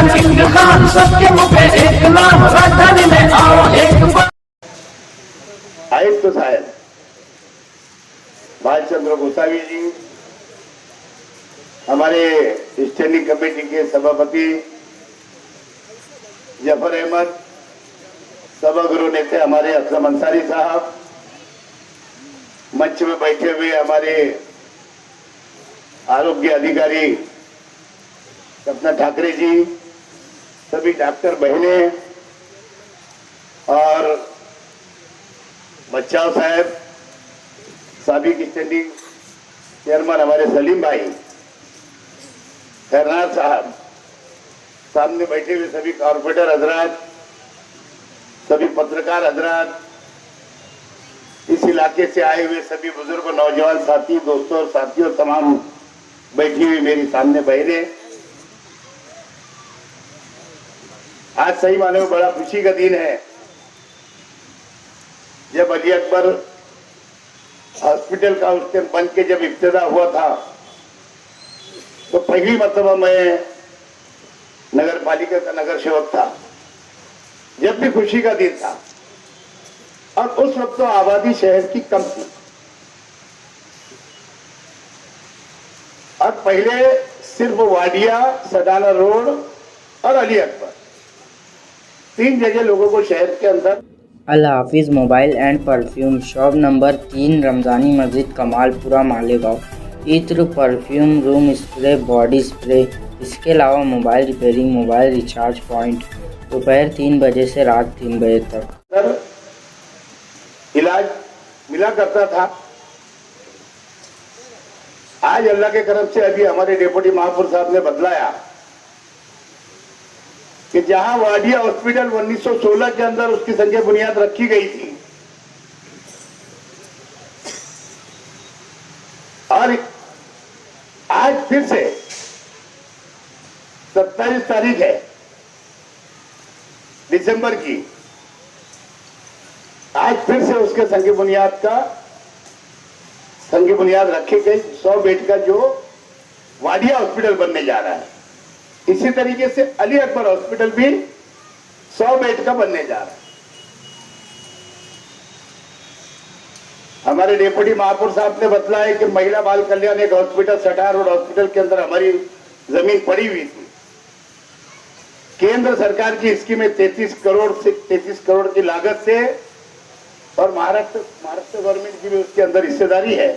सिंह खान सबके मुख एक नाम राजधानी में आओ एक बार। आयुक्त तो साहब भालचंद्र गोसावी जी, हमारे स्टैंडिंग कमेटी के सभापति जफर अहमद, सभागृह नेता हमारे असलम अंसारी साहब, मंच में बैठे हुए हमारे आरोग्य अधिकारी सपना ठाकरे जी, सभी डॉक्टर बहने और बच्चाओं साहब, साबिक स्टैंडिंग चेयरमैन हमारे सलीम भाई, खैरनार साहब, सामने बैठे हुए सभी कॉर्पोरेटर हजरात, सभी पत्रकार हजरात, इस इलाके से आए हुए सभी बुजुर्ग, नौजवान साथी, दोस्तों और साथियों, तमाम बैठी हुई मेरी सामने बहनें, आज सही माने में बड़ा खुशी का दिन है। जब अली अकबर हॉस्पिटल का उस टाइम बन के जब इब्तिदा हुआ था तो पहली मरतबा मैं नगर पालिका का नगर सेवक था, जब भी खुशी का दिन था। और उस वक्त तो आबादी शहर की कम थी और पहले सिर्फ वाडिया, सडाना रोड और अली अकबर, 3 जगह लोगों को शहर के अंदर। Al Hafiz mobile and perfume shop number 3, Ramzani Masjid, Kamalpura, Malegaon. इत्र, perfume, room spray, body spray, इसके अलावा mobile repairing, mobile recharge point, दोपहर 3 बजे से रात 3 बजे तक इलाज मिला करता था। आज अल्लाह के करम से अभी हमारे डिप्टी महापौर साहब ने बदलाया कि जहां वाडिया हॉस्पिटल 1916 के अंदर उसकी संख्या बुनियाद रखी गई थी और आज फिर से 27 तारीख है दिसंबर की, आज फिर से उसके संख्या बुनियाद रखी गई। 100 बेड का जो वाडिया हॉस्पिटल बनने जा रहा है, इसी तरीके से अली अकबर हॉस्पिटल भी 100 बेड का बनने जा रहा है। हमारे डिप्टी महापौर साहब ने बताया कि महिला बाल कल्याण एक हॉस्पिटल, सटार रोड हॉस्पिटल के अंदर हमारी जमीन पड़ी हुई थी। केंद्र सरकार की स्कीम में 33 करोड़ की लागत से और महाराष्ट्र गवर्नमेंट की भी उसके अंदर हिस्सेदारी है।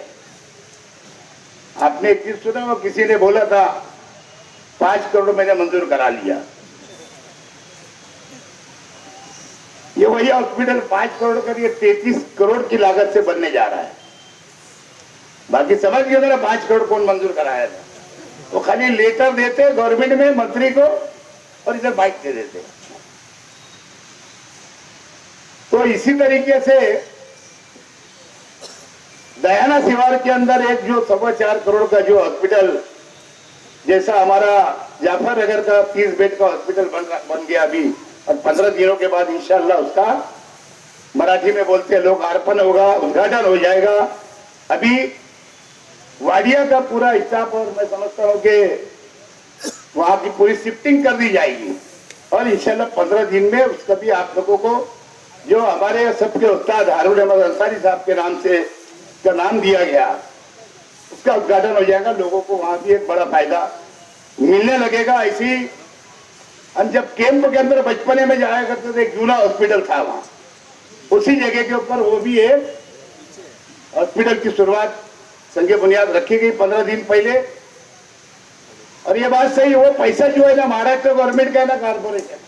आपने एक चीज सुना, वो किसी ने बोला था 5 करोड़ मैंने मंजूर करा लिया। ये वही हॉस्पिटल 5 करोड़ का, ये 33 करोड़ की लागत से बनने जा रहा है। बाकी समझ गए मेरा 5 करोड़ कौन मंजूर कराया था? वो खाली लेटर देते गवर्नमेंट में मंत्री को और इधर बाइक दे देते। तो इसी तरीके से दयाना शिवार के अंदर एक जो 4.25 करोड़ का जो हॉस्पिटल, जैसा हमारा जाफर नगर का 30 बेड का हॉस्पिटल बन गया अभी, और 15 दिनों के बाद इंशाअल्लाह उसका मराठी में बोलते हैं लोग अर्पण होगा, उद्घाटन हो जाएगा। अभी वाडिया का पूरा स्टाफ और मैं समझता हूं कि वहां की पूरी शिफ्टिंग कर दी जाएगी और इंशाअल्लाह 15 दिन में उसका भी आप लोगों को जो हमारे सबके उस्ताद हारून अहमद अंसारी साहब के नाम से का नाम दिया गया, उसका उद्घाटन हो जाएगा। लोगों को वहां भी एक बड़ा फायदा मिलने लगेगा। ऐसी हम जब कैंप के अंदर बचपने में जाया करते थे, एक जूना हॉस्पिटल था वहां, उसी जगह के ऊपर वो भी एक हॉस्पिटल की शुरुआत संख्या बुनियाद रखी गई 15 दिन पहले। और ये बात सही, वो पैसा जो है ना महाराष्ट्र गवर्नमेंट का है ना, कारपोरेशन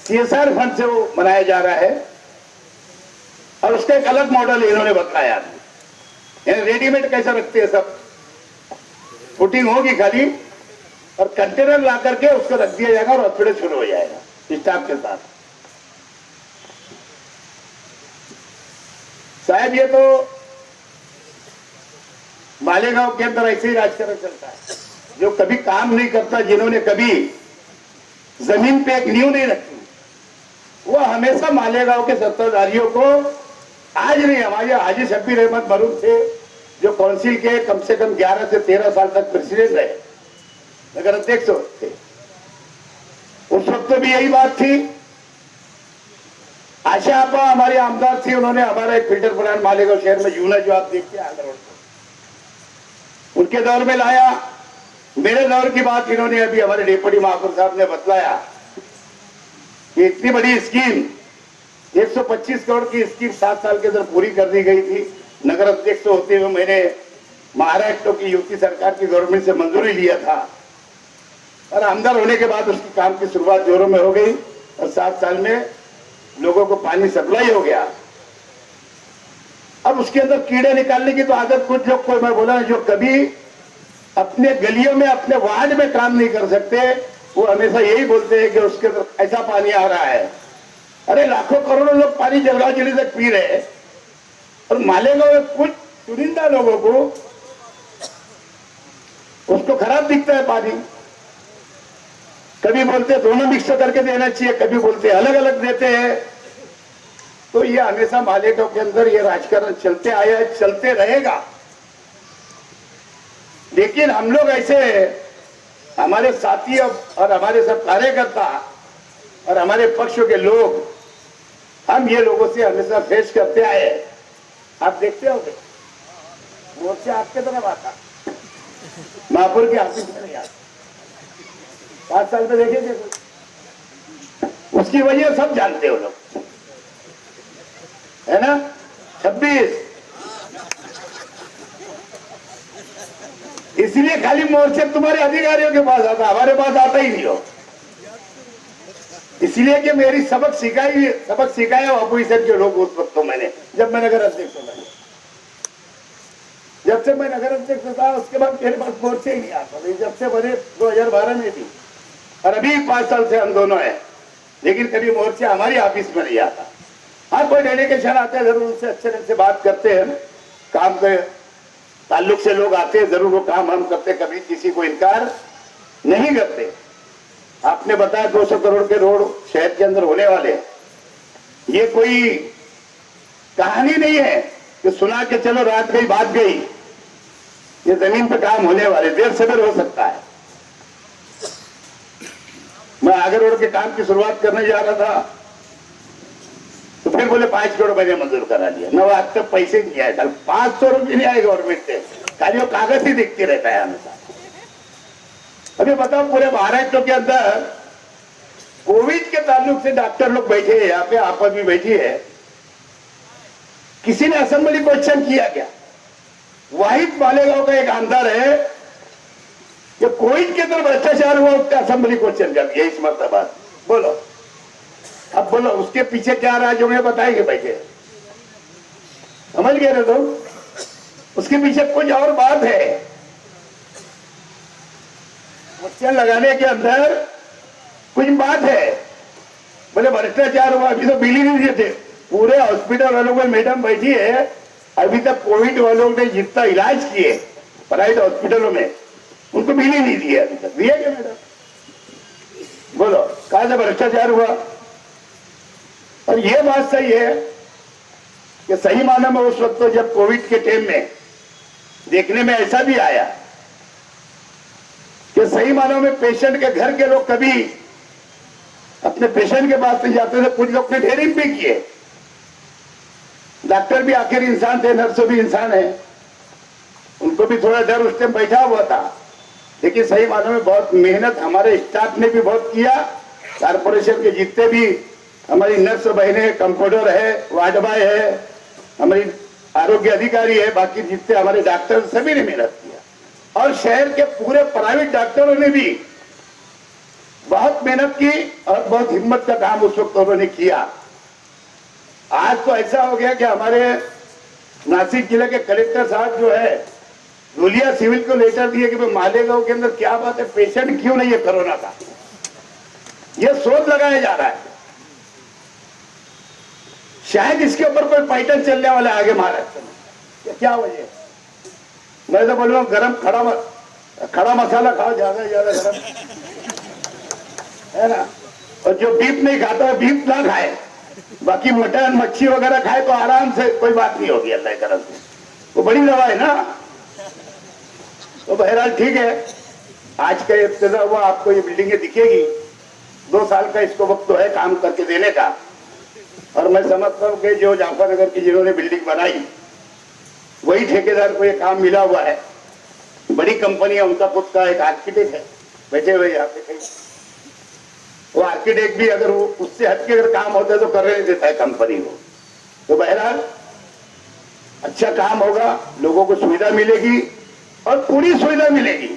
CSR फंड से वो बनाया जा रहा है और उसका एक अलग मॉडल इन्होंने बताया। रेडीमेड कैसा रखते हैं, सब फुटिंग होगी खाली और कंटेनर ला करके उसको रख दिया जाएगा और हॉस्पिटल शुरू हो जाएगा स्टाफ के साथ। साहब ये तो मालेगांव के अंदर ऐसे ही राजकारण चलता है। जो कभी काम नहीं करता, जिन्होंने कभी जमीन पे एक नींव नहीं रखी, वो हमेशा मालेगांव के सत्ताधारियों को, आज नहीं हमारे हाजी शब्बीर अहमद मरूम थे जो काउंसिल के कम से कम 11 से 13 साल तक प्रेसिडेंट रहे, नगर अध्यक्ष थे, वक्त भी यही बात थी। आशा आपा हमारे आमदार थी, उन्होंने हमारा एक फिल्टर प्लांट मालेगांव शहर में यूना जो आप देखते हैं आगरा रोड पर, उनके दौर में लाया। मेरे दौर की बात इन्होंने अभी हमारे डेप्यूटी महापौर साहब ने बतलाया कि इतनी बड़ी स्कीम 125 करोड़ की स्कीम 7 साल के अंदर पूरी कर दी गई थी। नगर अध्यक्ष होते हुए मैंने महाराष्ट्र की युति सरकार की गवर्नमेंट से मंजूरी लिया था और आमदार होने के बाद उसकी काम की शुरुआत जोरों में हो गई और 7 साल में लोगों को पानी सप्लाई हो गया। अब उसके अंदर कीड़े निकालने की तो आदत कुछ लोग को मैं बोला जो कभी अपने गलियों में अपने वार्ड में काम नहीं कर सकते, वो हमेशा यही बोलते हैं कि उसके अंदर ऐसा पानी आ रहा है। अरे लाखों करोड़ों लोग पानी जलगांव जिले तक पी रहे हैं और मालेगांव में कुछ चुनिंदा लोगों को उसको खराब दिखता है पानी। कभी बोलते दोनों मिक्स करके देना चाहिए, कभी बोलते अलग अलग देते हैं। तो ये हमेशा मालेगांव के अंदर ये राजकारण चलते आया है, चलते रहेगा। लेकिन हम लोग ऐसे हमारे साथी और हमारे सब कार्यकर्ता और हमारे पक्षों के लोग, हम ये लोगों से हमेशा फेस करते आए। आप देखते होंगे मोर्चा आपके तरफ आता, महापुर के ऑफिस में नहीं आता। 5 साल में देखेंगे उसकी वजह सब जानते हो लोग, है ना। 26 इसलिए खाली मोर्चे तुम्हारे अधिकारियों के पास आता, हमारे पास आता ही नहीं हो। इसलिए कि मेरी सबक सिखाया ऑपोजिशन के लोग उस वक्त। तो मैंने जब मैं नगर अध्यक्ष बना, जब से मैं नगर अध्यक्ष था उसके बाद मेरे पास मोर्चे ही नहीं आता। जब से बने 2012 में थी और अभी 5 साल से हम दोनों हैं, लेकिन कभी मोर्चे हमारी ऑफिस में नहीं आता। हाँ, कोई डेलीगेशन आते हैं, जरूर उनसे अच्छे ढंग से बात करते हैं, काम के ताल्लुक से लोग आते हैं, जरूर वो काम हम करते, कभी किसी को इनकार नहीं करते। आपने बताया 200 करोड़ के रोड शहर के अंदर होने वाले, ये कोई कहानी नहीं है कि सुना के चलो रात गई बात गई। ये जमीन पे काम होने वाले, देर से देर हो सकता है। मैं आगे रोड के काम की शुरुआत करने जा रहा था तो फिर बोले 5 करोड़ मैंने मंजूर करा दिया। न आज तक पैसे नहीं आए, 500 रुपये नहीं आए गवर्नमेंट से, खाली वो कागज ही दिखते रहता है हमेशा। अभी बताओ पूरे महाराष्ट्र के अंदर कोविड के ताल्लुक से डॉक्टर लोग बैठे हैं, यहाँ पे आप भी बैठी है, किसी ने असेंबली क्वेश्चन किया क्या? वाहिद मालेगांव का एक आमदार है कि कोविड के अंदर भ्रष्टाचार हुआ, उसका असेंबली क्वेश्चन कर दिया इस मरतबा। बोलो अब बोलो उसके पीछे क्या राज होंगे बताएंगे बैठे, समझ गए ना लोग? उसके पीछे कुछ और बात है। क्वेश्चन लगाने के अंदर कुछ बात है। बोले भ्रष्टाचार हुआ, अभी तो बिल ही नहीं दिए थे। पूरे हॉस्पिटल वालों को मैडम बैठी है, अभी तक कोविड वालों ने जितना इलाज किए प्राइवेट हॉस्पिटलों में, उनको बिल ही नहीं दिए अभी तक। दिए क्या मैडम? बोलो कहां से भ्रष्टाचार हुआ? और ये बात सही है कि सही माना में उस वक्त तो जब कोविड के टाइम में देखने में ऐसा भी आया कि सही मानों में पेशेंट के घर के लोग कभी अपने पेशेंट के पास नहीं जाते थे। कुछ लोग ने ढेरिंग भी किए। डॉक्टर भी आखिर इंसान थे, नर्स भी इंसान है, उनको भी थोड़ा डर उस टाइम बैठा हुआ था। लेकिन सही मानों में बहुत मेहनत हमारे स्टाफ ने भी बहुत किया। कारपोरेशन के जितने भी हमारी नर्स बहनें, कंपाउंडर है, वार्ड बॉय है, हमारी आरोग्य अधिकारी है, बाकी जितने हमारे डॉक्टर सभी ने मेहनत किया। और शहर के पूरे प्राइवेट डॉक्टरों ने भी बहुत मेहनत की और बहुत हिम्मत का काम उस वक्त उन्होंने किया। आज तो ऐसा हो गया कि हमारे नासिक जिले के कलेक्टर साहब जो है धुलिया सिविल को लेटर दिए कि मालेगांव के अंदर क्या बात है, पेशेंट क्यों नहीं है कोरोना का, यह शोध लगाया जा रहा है। शायद इसके ऊपर कोई पैटर्न चलने वाला है आगे महाराष्ट्र में। क्या वजह? मैं तो बोल रहा हूँ गरम खड़ा मसाला खाओ, ज्यादा गरम, है ना। और जो बीफ नहीं खाता है बीफ ना खाए, बाकी मटन मच्छी वगैरह खाए तो आराम से, कोई बात नहीं होगी अल्लाह की तरफ से। वो बड़ी दवा है ना। तो बहरहाल ठीक है, आज का इब्तिदा हुआ, आपको ये बिल्डिंगें दिखेगी। 2 साल का इसको वक्त तो है काम करके देने का। और मैं समझता हूँ कि जो जाफरनगर की जिन्होंने बिल्डिंग बनाई वही ठेकेदार को ये काम मिला हुआ है। बड़ी कंपनी है, उनका खुद का एक आर्किटेक्ट है बैठे हुए यहाँ पे कहीं। वो आर्किटेक्ट भी अगर वो उससे हटके अगर काम होता है तो करने नहीं देता है कंपनी को। तो बहरहाल अच्छा काम होगा, लोगों को सुविधा मिलेगी और पूरी सुविधा मिलेगी।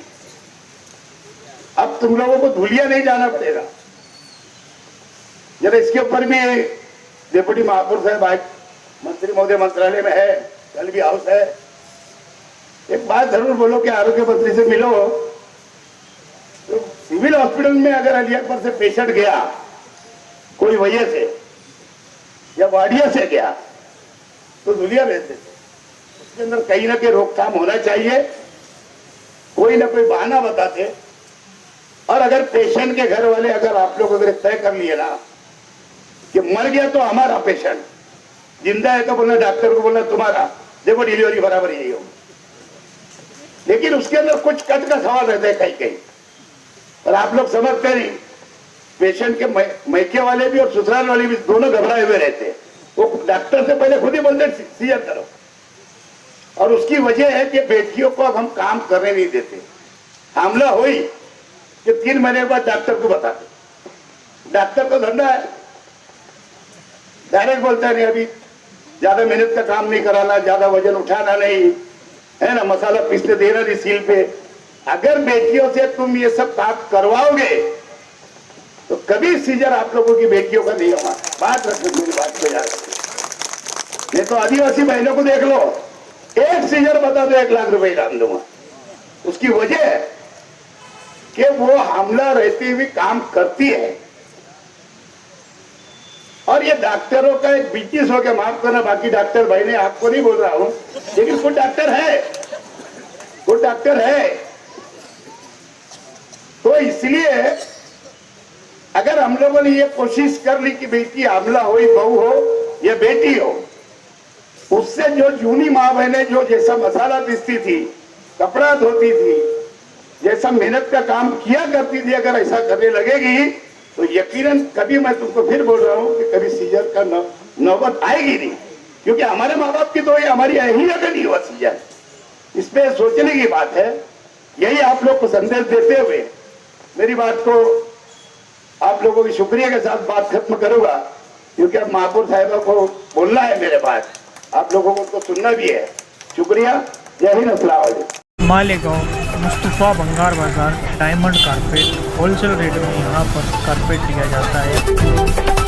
अब तुम लोगों को धुलिया नहीं जाना पड़ेगा। जरा इसके ऊपर भी डिप्टी महापौर साहब आज मंत्री महोदय मंत्रालय में है, कल भी हाउस है, एक बात जरूर बोलो कि आरोग्य मंत्री से मिलो। तो सिविल हॉस्पिटल में अगर अलियापुर से पेशेंट गया कोई वजह से या वाडिया से गया तो धुलिया भेजते थे। उसके अंदर कहीं ना कहीं रोकथाम होना चाहिए, कोई ना कोई बहाना बताते। और अगर पेशेंट के घर वाले अगर आप लोग अगर तय कर लिए ना कि मर गया तो हमारा पेशेंट, जिंदा है तो बोलना डॉक्टर को बोलना तुम्हारा, देखो डिलीवरी बराबर यही हो। लेकिन उसके अंदर कुछ कट का सवाल रहता है कहीं कहीं, और आप लोग समझते नहीं। पेशेंट के मैके वाले भी और ससुराल वाले भी दोनों घबराए हुए रहते हैं। वो डॉक्टर से पहले खुद ही बोलते सीजर करो। और उसकी वजह है कि बेटियों को अब हम काम करने नहीं देते। हमला हुई कि 3 महीने के बाद डॉक्टर को बताते। डॉक्टर को धंधा है, डायरेक्ट बोलता है नहीं अभी ज्यादा मेहनत का काम नहीं कराना, ज्यादा वजन उठाना नहीं है ना, मसाला पीसने देना नहीं सील पे। अगर बेटियों से तुम ये सब काम करवाओगे तो कभी सीजर आप लोगों की बेटियों का नहीं होगा। बात रखो मेरी बात को याद। नहीं तो आदिवासी बहनों को देख लो, एक सीजर बता दो 1 लाख रुपए डाल दूंगा। उसकी वजह है कि वो हमला रहती हुई काम करती है। और ये डॉक्टरों का एक बिजनेस हो गया, माफ करना बाकी डॉक्टर भाई ने, आपको नहीं बोल रहा हूं, लेकिन कुछ डॉक्टर है, कुछ डॉक्टर है। तो इसलिए अगर हम लोगों ने ये कोशिश कर ली कि बेटी हमला हो, बहू हो या बेटी हो, उससे जो जूनी माँ बहने जो जैसा मसाला पीसती थी, कपड़ा धोती थी, जैसा मेहनत का काम किया करती थी, अगर ऐसा करने लगेगी तो यकीनन कभी, मैं तुमको फिर बोल रहा हूं कि कभी सीजर का नौबत आएगी नहीं। क्योंकि हमारे माँ बाप की तो ये हमारी अहलियत नहीं हुआ सीजर। इस पे सोचने की बात है। यही आप लोग को संदेश देते हुए मेरी बात को आप लोगों की शुक्रिया के साथ बात खत्म करूंगा, क्योंकि अब महापौर साहिबा को बोलना है मेरे पास, आप लोगों को तो सुनना भी है। शुक्रिया, जय हिंद, अस्सलाम वालेकुम। मालेगांव मुस्तफ़ा बंगार बाज़ार डायमंड कारपेट होलसेल रेट में यहाँ पर कारपेट दिया जाता है।